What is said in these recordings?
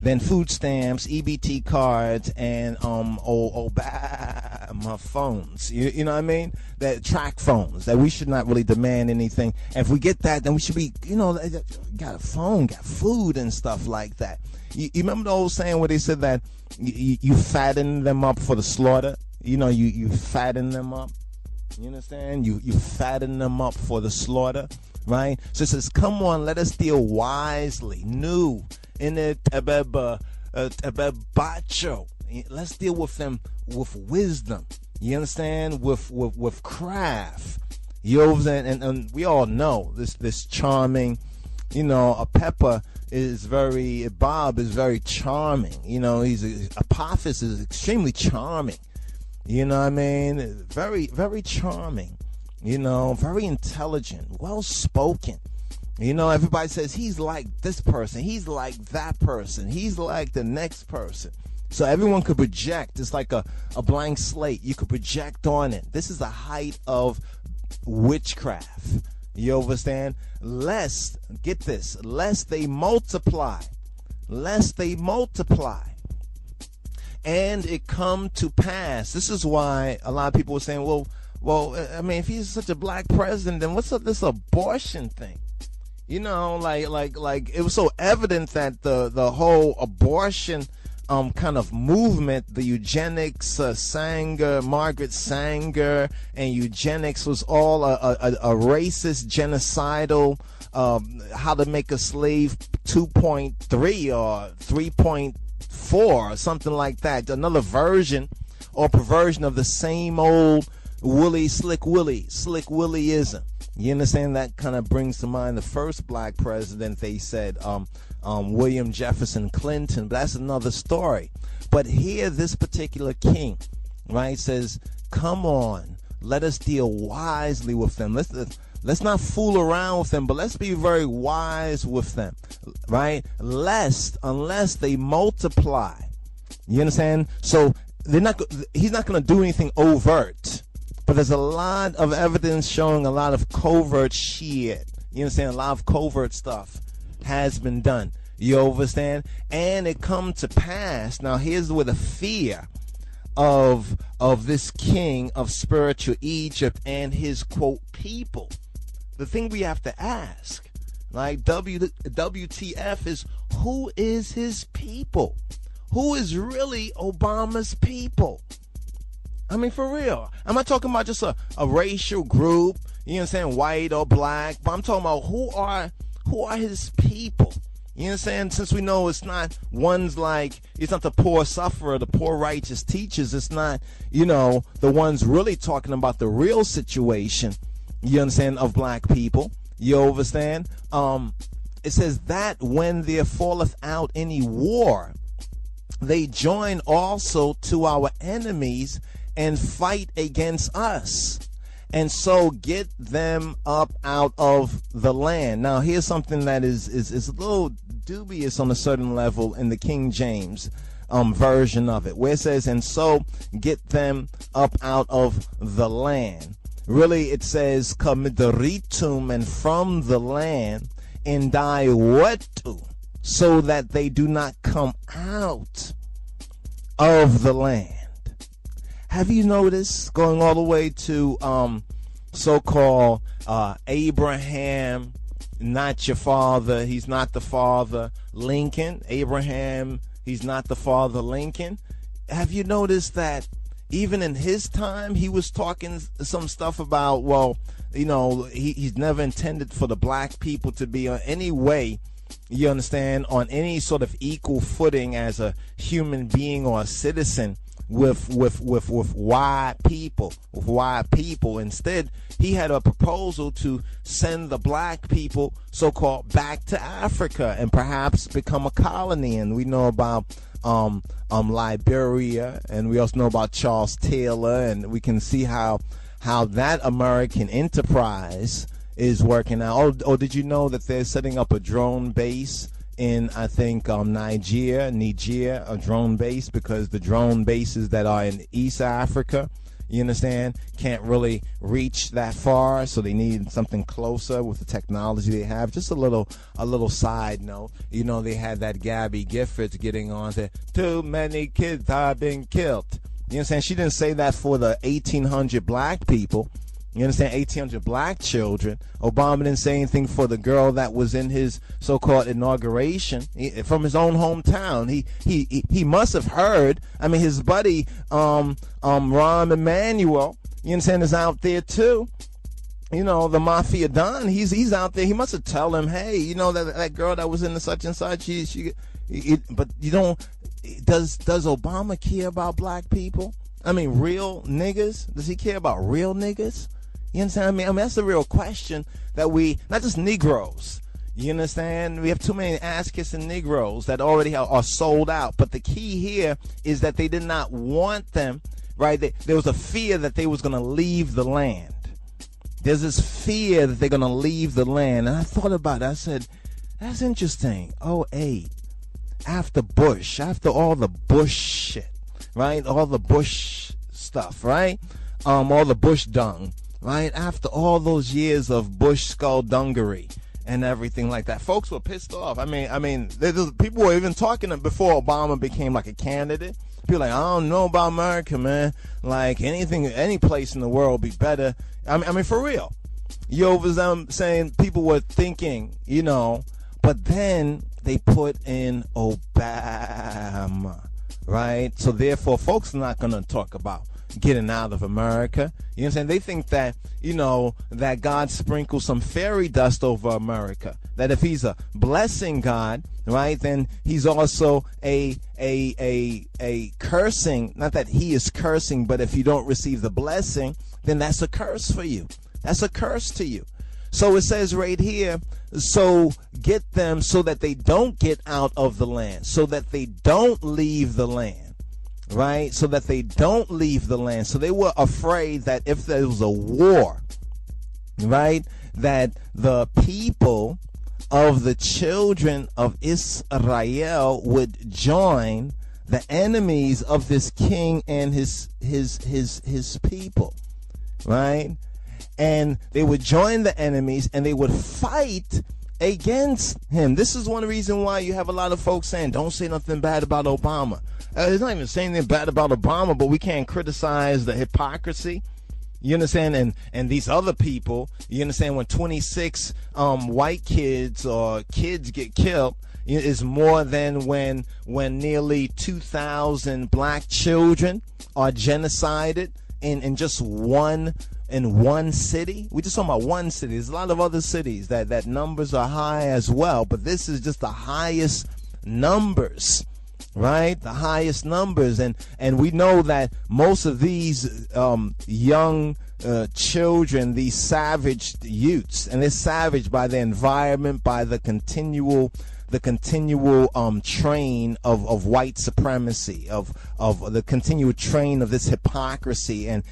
then food stamps, EBT cards, and Obama phones. You know what I mean? That track phones. That we should not really demand anything. If we get that, then we should be, got a phone, got food and stuff like that. You remember the old saying where they said that you fatten them up for the slaughter? You fatten them up. You understand? You fatten them up for the slaughter, right? So it says, come on, let us deal wisely. New in it, bacho. Let's deal with them with wisdom. You understand? With craft. And we all know this charming, Bob is very charming. Apophis is extremely charming. You know what I mean? Very, very charming. Very intelligent, well-spoken. Everybody says he's like this person. He's like that person. He's like the next person. So everyone could project. It's like a blank slate. You could project on it. This is the height of witchcraft. You understand? Lest they multiply. And it come to pass. This is why a lot of people are saying, well, I mean, if he's such a black president, then what's up this abortion thing? Like it was so evident that the whole abortion kind of movement, the eugenics, Margaret Sanger, and eugenics was all a racist, genocidal, how to make a slave 2.3 or 3.4 or something like that. Another version or perversion of the same old Slick Willieism. You understand? That kind of brings to mind the first black president. They said William Jefferson Clinton, but that's another story. But here, this particular king, right, says, come on, let us deal wisely with them. Let's not fool around with them, but let's be very wise with them, right? Unless they multiply. You understand? So he's not going to do anything overt. But there's a lot of evidence showing a lot of covert shit. You understand? A lot of covert stuff has been done. You understand? And it come to pass. Now here's where the fear of this king of spiritual Egypt and his, quote, people. The thing we have to ask, like WTF, is who is his people? Who is really Obama's people? I mean, for real. I'm not talking about just a racial group, you know what I'm saying, white or black, but I'm talking about who are his people. You know what I'm saying? Since we know it's not the poor sufferer, the poor righteous teachers. It's not, the ones really talking about the real situation, you understand, of black people. You understand? It says that when there falleth out any war, they join also to our enemies and fight against us, and so get them up out of the land. Now, here's something that is a little dubious on a certain level in the King James version of it, where it says, and so get them up out of the land. Really, it says, kamidaritum, and from the land, and daiwetu, so that they do not come out of the land. Have you noticed, going all the way to so-called Abraham, not your father, he's not the father, Lincoln, Abraham, he's not the father, Lincoln. Have you noticed that even in his time, he was talking some stuff about, he's never intended for the black people to be on any way, you understand, on any sort of equal footing as a human being or a citizen with white people. Instead, he had a proposal to send the black people, so-called, back to Africa and perhaps become a colony. And we know about Liberia, and we also know about Charles Taylor, and we can see how that American enterprise is working out. Oh, did you know that they're setting up a drone base in, I think, Niger, a drone base, because the drone bases that are in East Africa, You understand? Can't really reach that far, so they need something closer with the technology they have. Just a little side note. You know, they had that Gabby Giffords getting on there. Too many kids have been killed. You understand? She didn't say that for the 1,800 black people. You understand? 1,800 black children. Obama didn't say anything for the girl that was in his so-called inauguration from his own hometown. He must have heard. I mean, his buddy Rahm Emanuel, you understand, is out there too. You know, the Mafia Don. He's out there. He must have told him, hey, you know, that girl that was in the such and such. But you don't. Does Obama care about black people? I mean, real niggas. Does he care about real niggas? You understand? I mean, that's the real question that we, not just Negroes. You understand? We have too many ass-kissing Negroes that already are sold out. But the key here is that they did not want them, right? There was a fear that they was going to leave the land. There's this fear that they're going to leave the land. And I thought about it. I said, that's interesting. 08, after Bush, after all the Bush shit, right? All the Bush stuff, right? All the Bush dung. Right after all those years of Bush skullduggery and everything like that, folks were pissed off. I mean, people were even talking before Obama became like a candidate. People like, I don't know about America, man. Like any place in the world would be better. I mean, for real. You was saying people were thinking, you know, but then they put in Obama, right? So therefore, folks are not gonna talk about getting out of America. You know what I'm saying? They think that, you know, that God sprinkles some fairy dust over America. That if he's a blessing God, right, then he's also a cursing. Not that he is cursing, but if you don't receive the blessing, then that's a curse for you. That's a curse to you. So it says right here, so get them so that they don't get out of the land, so that they don't leave the land. Right, so that they don't leave the land. So they were afraid that if there was a war, right, that the people of the children of Israel would join the enemies of this king and his people, right? And they would join the enemies and they would fight against him. This is one reason why you have a lot of folks saying, don't say nothing bad about Obama. It's not even saying anything bad about Obama, but we can't criticize the hypocrisy. You understand? And these other people, you understand, when 26 white kids or kids get killed, is more than when nearly 2,000 black children are genocided in just one city. We're just talking about one city. There's a lot of other cities that numbers are high as well, but this is just the highest numbers. Right, the highest numbers, and we know that most of these young children, these savage youths, and they're savage by the environment, by the continual train of white supremacy, of the continual train of this hypocrisy and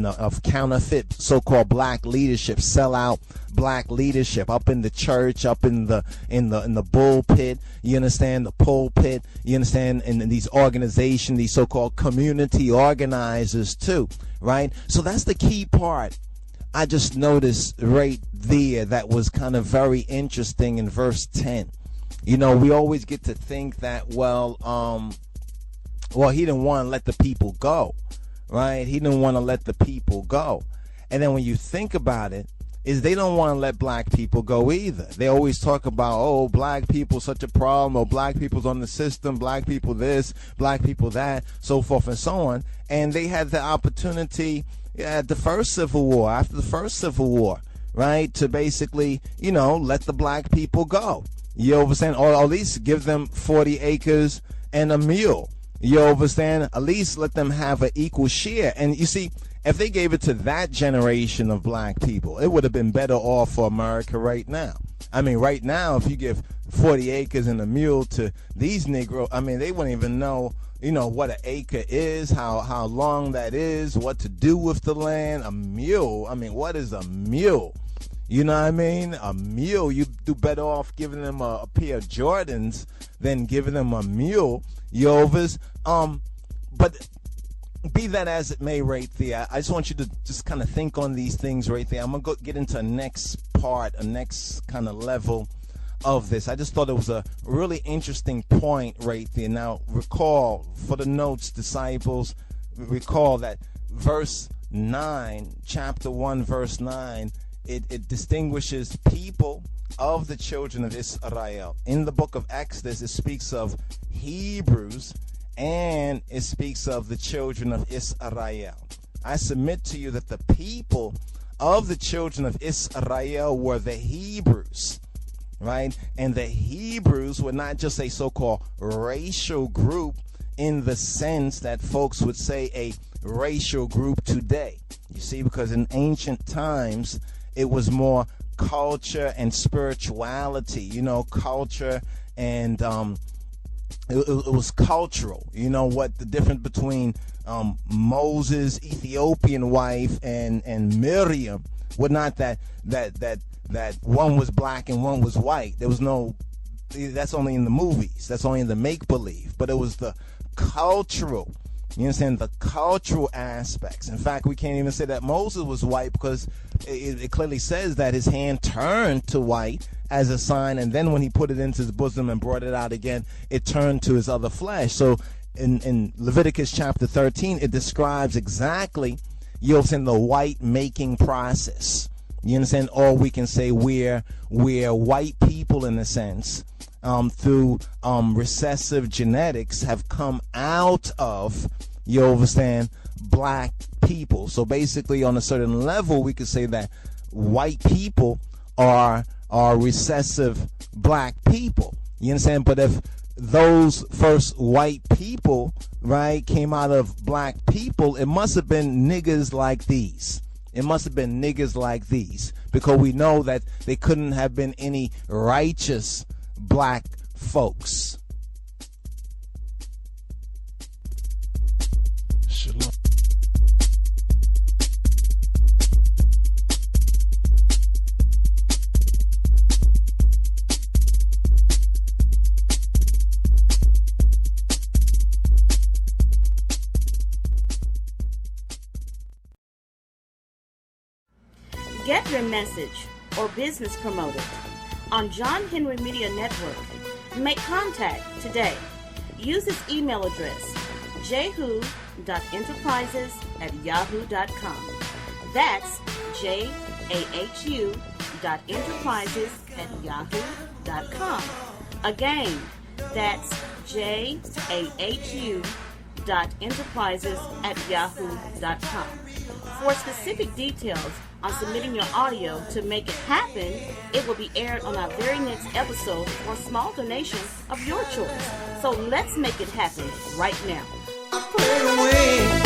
of counterfeit so-called black leadership, sellout black leadership up in the church, up in the bullpit, you understand, the pulpit, you understand, in these organizations, these so-called community organizers too, right? So that's the key part I just noticed right there that was kind of very interesting in verse 10. You know, we always get to think that, well, he didn't want to let the people go, right? He didn't want to let the people go. And then when you think about it, is they don't want to let black people go either. They always talk about, oh, black people such a problem, or black people's on the system, black people this, black people that, so forth and so on. And they had the opportunity at the first Civil War, after the first Civil War, right, to basically, you know, let the black people go. You understand? Or at least give them 40 acres and a mule. You understand? At least let them have an equal share. And you see, if they gave it to that generation of black people, it would have been better off for America right now. I mean, right now, if you give 40 acres and a mule to these Negroes, I mean, they wouldn't even know, you know, what an acre is, how long that is, what to do with the land. A mule, I mean, what is a mule? You know what I mean? A mule, you do better off giving them a pair of Jordans than giving them a mule. But be that as it may right there, I just want you to just kind of think on these things right there. I'm going to get into a next part, a next kind of level of this. I just thought it was a really interesting point right there. Now, recall, for the notes, disciples, recall that verse 9, chapter 1, verse 9, it distinguishes people of the children of Israel. In the book of Exodus, it speaks of Hebrews, and it speaks of the children of Israel. I submit to you that the people of the children of Israel were the Hebrews, right? And the Hebrews were not just a so-called racial group in the sense that folks would say a racial group today. You see, because in ancient times, it was more culture and spirituality, you know, culture and it was cultural. You know what the difference between Moses' Ethiopian wife and Miriam was not that one was black and one was white. There was no, that's only in the movies. That's only in the make-believe. But it was the cultural, you understand, the cultural aspects. In fact, we can't even say that Moses was white because it clearly says that his hand turned to white as a sign, and then when he put it into his bosom and brought it out again, it turned to his other flesh. So in Leviticus chapter 13, it describes exactly, you understand, the white making process. You understand? Or we can say we're white people in a sense, through recessive genetics have come out of, you understand, black people. So basically on a certain level, we could say that white people are recessive black people. You understand? But if those first white people, right, came out of black people, it must have been niggas like these. It must have been niggas like these, because we know that they couldn't have been any righteous black folks. Shalom. Get your message or business promoted on John Henry Media Network. Make contact today. Use his email address, jahu.enterprises@yahoo.com. That's jahu.enterprises@yahoo.com. Again, that's jahu.enterprises@yahoo.com. For specific details on submitting your audio to make it happen, it will be aired on our very next episode for a small donation of your choice. So let's make it happen right now. I play away.